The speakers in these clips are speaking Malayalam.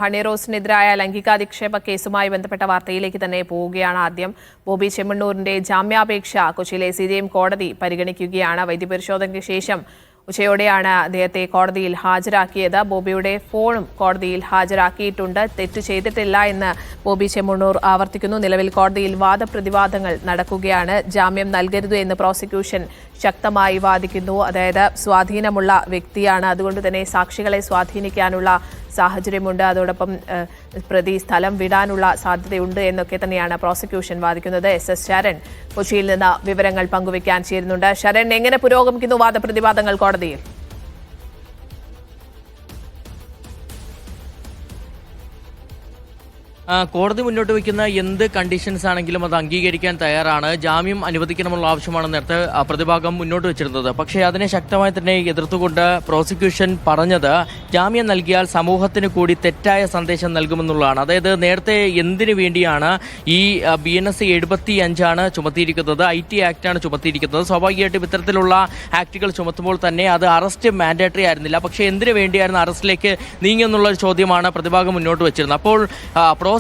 ഹണി റോസിനെതിരായ ലൈംഗികാധിക്ഷേപ കേസുമായി ബന്ധപ്പെട്ട വാർത്തയിലേക്ക് തന്നെ പോവുകയാണ്. ആദ്യം ബോബി ചെമ്മണ്ണൂരിന്റെ ജാമ്യാപേക്ഷ കൊച്ചിയിലെ CJM കോടതി പരിഗണിക്കുകയാണ്. വൈദ്യപരിശോധനയ്ക്ക് ശേഷം ഉച്ചയോടെയാണ് അദ്ദേഹത്തെ കോടതിയിൽ ഹാജരാക്കിയത്. ബോബിയുടെ ഫോണും കോടതിയിൽ ഹാജരാക്കിയിട്ടുണ്ട്. തെറ്റ് ചെയ്തിട്ടില്ല എന്ന് ബോബി ചെമ്മണ്ണൂർ ആവർത്തിക്കുന്നു. നിലവിൽ കോടതിയിൽ വാദപ്രതിവാദങ്ങൾ നടക്കുകയാണ്. ജാമ്യം നൽകരുത് എന്ന് പ്രോസിക്യൂഷൻ ശക്തമായി വാദിക്കുന്നു. അതായത് സ്വാധീനമുള്ള വ്യക്തിയാണ്, അതുകൊണ്ട് തന്നെ സാക്ഷികളെ സ്വാധീനിക്കാനുള്ള സാഹചര്യമുണ്ട്. അതോടൊപ്പം പ്രതി സ്ഥലം വിടാനുള്ള സാധ്യതയുണ്ട് എന്നൊക്കെ തന്നെയാണ് പ്രോസിക്യൂഷൻ വാദിക്കുന്നത്. SS ശരൺ കൊച്ചിയിൽ നിന്ന് വിവരങ്ങൾ പങ്കുവയ്ക്കാൻ ചേരുന്നുണ്ട്. ശരൺ, എങ്ങനെ പുരോഗമിക്കുന്നു വാദപ്രതിവാദങ്ങൾ കോടതിയിൽ? കോടതി മുന്നോട്ട് വയ്ക്കുന്ന എന്ത് കണ്ടീഷൻസ് ആണെങ്കിലും അത് അംഗീകരിക്കാൻ തയ്യാറാണ്. ജാമ്യം അനുവദിക്കണമെന്നുള്ള ആവശ്യമാണ് നേരത്തെ പ്രതിഭാഗം മുന്നോട്ട് വെച്ചിരുന്നത്. പക്ഷേ അതിനെ ശക്തമായി തന്നെ എതിർത്തുകൊണ്ട് പ്രോസിക്യൂഷൻ പറഞ്ഞത് ജാമ്യം നൽകിയാൽ സമൂഹത്തിന് കൂടി തെറ്റായ സന്ദേശം നൽകുമെന്നുള്ളതാണ്. അതായത് നേരത്തെ എന്തിനു വേണ്ടിയാണ് ഈ BNS 75 ചുമത്തിയിരിക്കുന്നത്, IT ആക്ടാണ് ചുമത്തിയിരിക്കുന്നത്. സ്വാഭാവികമായിട്ടും ഇത്തരത്തിലുള്ള ആക്ടുകൾ ചുമത്തുമ്പോൾ തന്നെ അത് അറസ്റ്റ് മാൻഡേറ്ററി ആയിരുന്നില്ല. പക്ഷേ എന്തിനു വേണ്ടിയായിരുന്നു അറസ്റ്റിലേക്ക് നീങ്ങിയെന്നുള്ള ഒരു ചോദ്യമാണ് പ്രതിഭാഗം മുന്നോട്ട് വെച്ചിരുന്നത്. അപ്പോൾ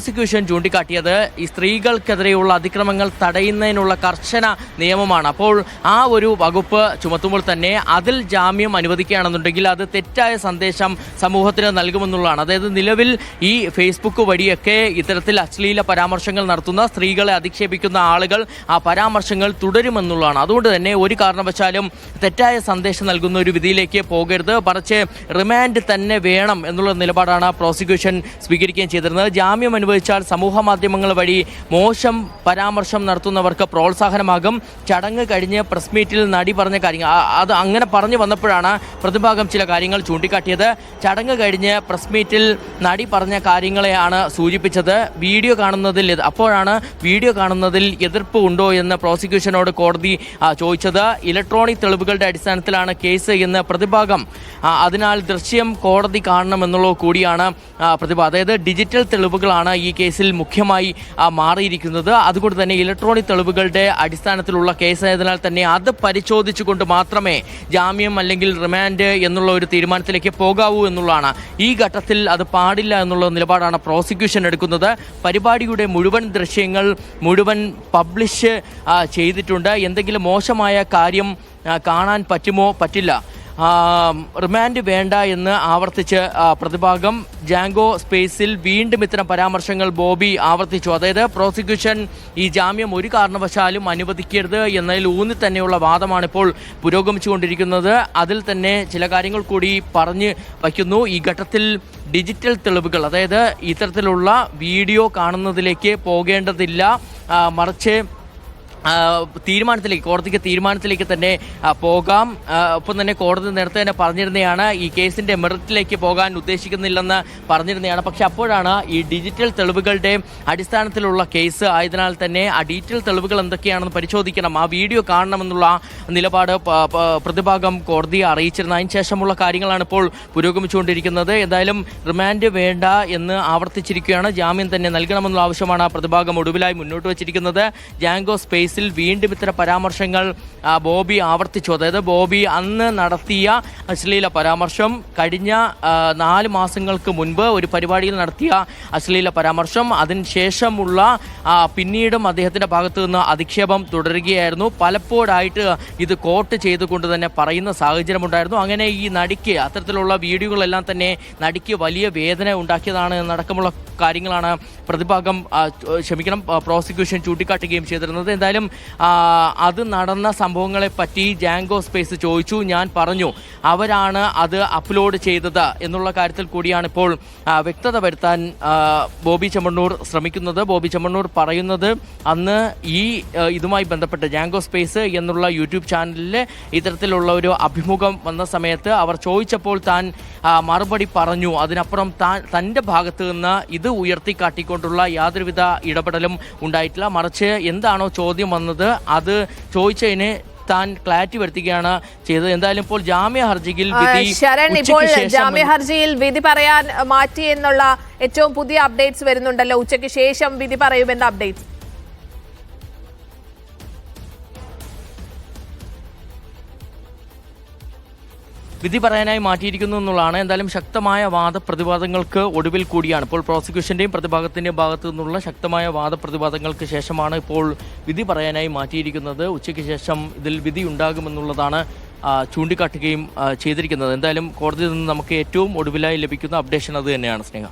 പ്രോസിക്യൂഷൻ ചൂണ്ടിക്കാട്ടിയത് ഈ സ്ത്രീകൾക്കെതിരെയുള്ള അതിക്രമങ്ങൾ തടയുന്നതിനുള്ള കർശന നിയമമാണ്. അപ്പോൾ ആ ഒരു വകുപ്പ് ചുമത്തുമ്പോൾ തന്നെ അതിൽ ജാമ്യം അനുവദിക്കുകയാണെന്നുണ്ടെങ്കിൽ അത് തെറ്റായ സന്ദേശം സമൂഹത്തിന് നൽകുമെന്നുള്ളതാണ്. അതായത് നിലവിൽ ഈ ഫേസ്ബുക്ക് വഴിയൊക്കെ ഇത്തരത്തിൽ അശ്ലീല പരാമർശങ്ങൾ നടത്തുന്ന സ്ത്രീകളെ അധിക്ഷേപിക്കുന്ന ആളുകൾ ആ പരാമർശങ്ങൾ തുടരുമെന്നുള്ളതാണ്. അതുകൊണ്ട് തന്നെ ഒരു കാരണവശാലും തെറ്റായ സന്ദേശം നൽകുന്ന ഒരു വിധിയിലേക്ക് പോകരുത്, മറിച്ച് റിമാൻഡ് തന്നെ വേണം എന്നുള്ള നിലപാടാണ് പ്രോസിക്യൂഷൻ സ്വീകരിക്കുകയും ചെയ്തിരുന്നത്. ജാമ്യം അനുവദിച്ചാൽ സമൂഹ മാധ്യമങ്ങൾ വഴി മോശം പരാമർശം നടത്തുന്നവർക്ക് പ്രോത്സാഹനമാകും. ചടങ്ങ് കഴിഞ്ഞ് പ്രസ് മീറ്റിൽ നടി പറഞ്ഞ കാര്യങ്ങൾ അത് അങ്ങനെ പറഞ്ഞു വന്നപ്പോഴാണ് പ്രതിഭാഗം ചില കാര്യങ്ങൾ ചൂണ്ടിക്കാട്ടിയത്. ചടങ്ങ് കഴിഞ്ഞ് പ്രസ് മീറ്റിൽ നടി പറഞ്ഞ കാര്യങ്ങളെയാണ് സൂചിപ്പിച്ചത്. അപ്പോഴാണ് വീഡിയോ കാണുന്നതിൽ എതിർപ്പ് ഉണ്ടോ എന്ന് പ്രോസിക്യൂഷനോട് കോടതി ചോദിച്ചത്. ഇലക്ട്രോണിക് തെളിവുകളുടെ അടിസ്ഥാനത്തിലാണ് കേസ് എന്ന് പ്രതിഭാഗം, അതിനാൽ ദൃശ്യം കോടതി കാണണമെന്നുള്ളത് കൂടിയാണ് പ്രതിഭാഗം. അതായത് ഡിജിറ്റൽ തെളിവുകളാണ് ഈ കേസിൽ മുഖ്യമായി മാറിയിരിക്കുന്നത്. അതുകൊണ്ട് തന്നെ ഇലക്ട്രോണിക് തെളിവുകളുടെ അടിസ്ഥാനത്തിലുള്ള കേസായതിനാൽ തന്നെ അത് പരിശോധിച്ചുകൊണ്ട് മാത്രമേ ജാമ്യം അല്ലെങ്കിൽ റിമാൻഡ് എന്നുള്ള ഒരു തീരുമാനത്തിലേക്ക് പോകാവൂ എന്നുള്ളതാണ്. ഈ ഘട്ടത്തിൽ അത് പാടില്ല എന്നുള്ള നിലപാടാണ് പ്രോസിക്യൂഷൻ എടുക്കുന്നത്. പരിപാടിയുടെ മുഴുവൻ ദൃശ്യങ്ങൾ മുഴുവൻ പബ്ലിഷ് ചെയ്തിട്ടുണ്ട്. എന്തെങ്കിലും മോശമായ കാര്യം കാണാൻ പറ്റുമോ പറ്റില്ല, റിമാൻഡ് വേണ്ട എന്ന് ആവർത്തിച്ച് പ്രതിഭാഗം ജാങ്കോ സ്പേസിൽ വീണ്ടും ഇത്തരം പരാമർശങ്ങൾ ബോബി ആവർത്തിച്ചു. അതായത് പ്രോസിക്യൂഷൻ ഈ ജാമ്യം ഒരു കാരണവശാലും അനുവദിക്കരുത് എന്നതിൽ ഊന്നി തന്നെയുള്ള വാദമാണ് ഇപ്പോൾ പുരോഗമിച്ചുകൊണ്ടിരിക്കുന്നത്. അതിൽ തന്നെ ചില കാര്യങ്ങൾ കൂടി പറഞ്ഞു വയ്ക്കുന്നു. ഈ ഘട്ടത്തിൽ ഡിജിറ്റൽ തെളിവുകൾ, അതായത് ഇത്തരത്തിലുള്ള വീഡിയോ കാണുന്നതിലേക്ക് പോകേണ്ടതില്ല, മറിച്ച് കോടതിക്ക് തീരുമാനത്തിലേക്ക് തന്നെ പോകാം. ഒപ്പം തന്നെ കോടതി നേരത്തെ തന്നെ പറഞ്ഞിരുന്നതാണ് ഈ കേസിന്റെ മെറിറ്റിലേക്ക് പോകാൻ ഉദ്ദേശിക്കുന്നില്ലെന്ന് പറഞ്ഞിരുന്നതാണ്. പക്ഷെ അപ്പോഴാണ് ഈ ഡിജിറ്റൽ തെളിവുകളുടെ അടിസ്ഥാനത്തിലുള്ള കേസ് ആയതിനാൽ തന്നെ ആ ഡിജിറ്റൽ തെളിവുകൾ എന്തൊക്കെയാണെന്ന് പരിശോധിക്കണം, ആ വീഡിയോ കാണണമെന്നുള്ള നിലപാട് പ്രതിഭാഗം കോടതിയെ അറിയിച്ചിരുന്നു. അതിനുശേഷമുള്ള കാര്യങ്ങളാണ് ഇപ്പോൾ പുരോഗമിച്ചുകൊണ്ടിരിക്കുന്നത്. എന്തായാലും റിമാൻഡ് വേണ്ട എന്ന് ആവർത്തിച്ചിരിക്കുകയാണ്. ജാമ്യം തന്നെ നൽകണമെന്നുള്ള ആവശ്യമാണ് പ്രതിഭാഗം ഒടുവിലായി മുന്നോട്ട് വച്ചിരിക്കുന്നത്. ജാങ്കോ സ്പേസ് വീണ്ടും ഇത്തരം പരാമർശങ്ങൾ ബോബി ആവർത്തിച്ചു. അതായത് ബോബി അന്ന് നടത്തിയ അശ്ലീല പരാമർശം, കഴിഞ്ഞ 4 മാസങ്ങൾക്ക് മുൻപ് ഒരു പരിപാടിയിൽ നടത്തിയ അശ്ലീല പരാമർശം, അതിനുശേഷമുള്ള പിന്നീടും അദ്ദേഹത്തിൻ്റെ ഭാഗത്തു നിന്ന് അധിക്ഷേപം തുടരുകയായിരുന്നു. പലപ്പോഴായിട്ട് ഇത് കോട്ട് ചെയ്തുകൊണ്ട് തന്നെ പറയുന്ന സാഹചര്യമുണ്ടായിരുന്നു. അങ്ങനെ ഈ നടിക്ക് അത്തരത്തിലുള്ള വീഡിയോകളെല്ലാം തന്നെ നടിക്ക് വലിയ വേദന ഉണ്ടാക്കിയതാണ് എന്നടക്കമുള്ള കാര്യങ്ങളാണ് പ്രോസിക്യൂഷൻ ചൂണ്ടിക്കാട്ടുകയും ചെയ്തിരുന്നത്. എന്തായാലും അത് നടന്ന സംഭവങ്ങളെ പറ്റി ജാങ്കോ സ്പേസ് ചോദിച്ചു. ഞാൻ പറഞ്ഞു അവരാണ് അത് അപ്ലോഡ് ചെയ്തത് എന്നുള്ള കാര്യത്തിൽ കൂടിയാണ് ഇപ്പോൾ വ്യക്തത വരുത്താൻ ബോബി ചെമ്മണ്ണൂർ ശ്രമിക്കുന്നത്. ബോബി ചെമ്മണ്ണൂർ പറയുന്നത് അന്ന് ഇതുമായി ബന്ധപ്പെട്ട് ജാങ്കോ സ്പേസ് എന്നുള്ള യൂട്യൂബ് ചാനലിൽ ഇത്തരത്തിലുള്ള ഒരു അഭിമുഖം വന്ന സമയത്ത് അവർ ചോദിച്ചപ്പോൾ താൻ മറുപടി പറഞ്ഞു. അതിനപ്പുറം തൻ്റെ ഭാഗത്ത് നിന്ന് ഇത് ഉയർത്തിക്കാട്ടിക്കൊണ്ടുള്ള യാതൊരുവിധ ഇടപെടലും ഉണ്ടായിട്ടില്ല. മറിച്ച് എന്താണോ ചോദ്യം വന്നത് അത് ചോദിച്ചതിന് താൻ ക്ലാരിറ്റി വരുത്തുകയാണ് ചെയ്തത്. എന്തായാലും ഇപ്പോൾ ജാമ്യ ഹർജിയിൽ വിധി പറയാൻ മാറ്റി എന്നുള്ള ഏറ്റവും പുതിയ അപ്ഡേറ്റ്സ് വരുന്നുണ്ടല്ലോ. ഉച്ചയ്ക്ക് ശേഷം വിധി പറയുമെന്ന അപ്ഡേറ്റ്സ്. വിധി പറയാനായി മാറ്റിയിരിക്കുന്നു എന്നുള്ളതാണ്. എന്തായാലും ശക്തമായ വാദപ്രതിവാദങ്ങൾക്ക് ഒടുവിൽ കൂടിയാണ് ഇപ്പോൾ പ്രോസിക്യൂഷന്റെയും പ്രതിഭാഗത്തിന്റെയും ഭാഗത്തു നിന്നുള്ള ശക്തമായ വാദപ്രതിവാദങ്ങൾക്ക് ശേഷമാണ് ഇപ്പോൾ വിധി പറയാനായി മാറ്റിയിരിക്കുന്നത്. ഉച്ചയ്ക്ക് ശേഷം ഇതിൽ വിധി ഉണ്ടാകുമെന്നുള്ളതാണ് ചൂണ്ടിക്കാട്ടുകയും ചെയ്തിരിക്കുന്നത്. എന്തായാലും കോടതിയിൽ നിന്ന് നമുക്ക് ഏറ്റവും ഒടുവിലായി ലഭിക്കുന്ന അപ്ഡേഷൻ അത് തന്നെയാണ് സ്നേഹ.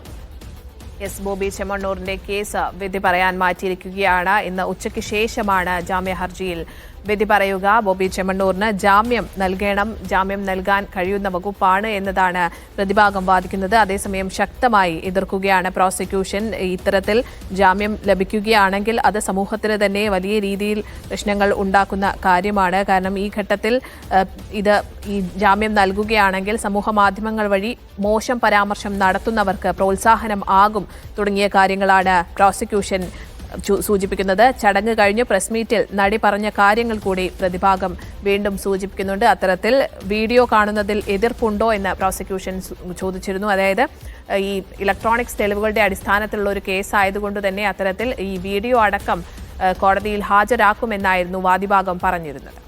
എസ് ബോബി ചെമ്മണ്ണൂരിന്റെ കേസ് വിധി പറയാൻ മാറ്റിയിരിക്കുകയാണ്. ഇന്ന് ഉച്ചയ്ക്ക് ശേഷമാണ് ജാമ്യ ഹർജിയിൽ വിധി പറയുക. ബോബി ചെമ്മണ്ണൂരിന് ജാമ്യം നൽകാൻ കഴിയുന്ന വകുപ്പാണ് എന്നതാണ് പ്രതിഭാഗം വാദിക്കുന്നത്. അതേസമയം ശക്തമായി എതിർക്കുകയാണ് പ്രോസിക്യൂഷൻ. ഇത്തരത്തിൽ ജാമ്യം ലഭിക്കുകയാണെങ്കിൽ അത് സമൂഹത്തിന് തന്നെ വലിയ രീതിയിൽ പ്രശ്നങ്ങൾ ഉണ്ടാക്കുന്ന കാര്യമാണ്. കാരണം ഈ ഘട്ടത്തിൽ ഈ ജാമ്യം നൽകുകയാണെങ്കിൽ സമൂഹ മാധ്യമങ്ങൾ വഴി മോശം പരാമർശം നടത്തുന്നവർക്ക് പ്രോത്സാഹനം ആകും തുടങ്ങിയ കാര്യങ്ങളാണ് പ്രോസിക്യൂഷൻ സൂചിപ്പിക്കുന്നത്. ചടങ്ങ് കഴിഞ്ഞ് പ്രസ് മീറ്റിൽ നടി പറഞ്ഞ കാര്യങ്ങൾ കൂടി പ്രതിഭാഗം വീണ്ടും സൂചിപ്പിക്കുന്നുണ്ട്. അത്തരത്തിൽ വീഡിയോ കാണുന്നതിൽ എതിർപ്പുണ്ടോ എന്ന് പ്രോസിക്യൂഷൻ ചോദിച്ചിരുന്നു. അതായത് ഈ ഇലക്ട്രോണിക്സ് തെളിവുകളുടെ അടിസ്ഥാനത്തിലുള്ള ഒരു കേസ് ആയതുകൊണ്ട് തന്നെ അത്തരത്തിൽ ഈ വീഡിയോ അടക്കം കോടതിയിൽ ഹാജരാക്കുമെന്നായിരുന്നു വാദിഭാഗം പറഞ്ഞിരുന്നത്.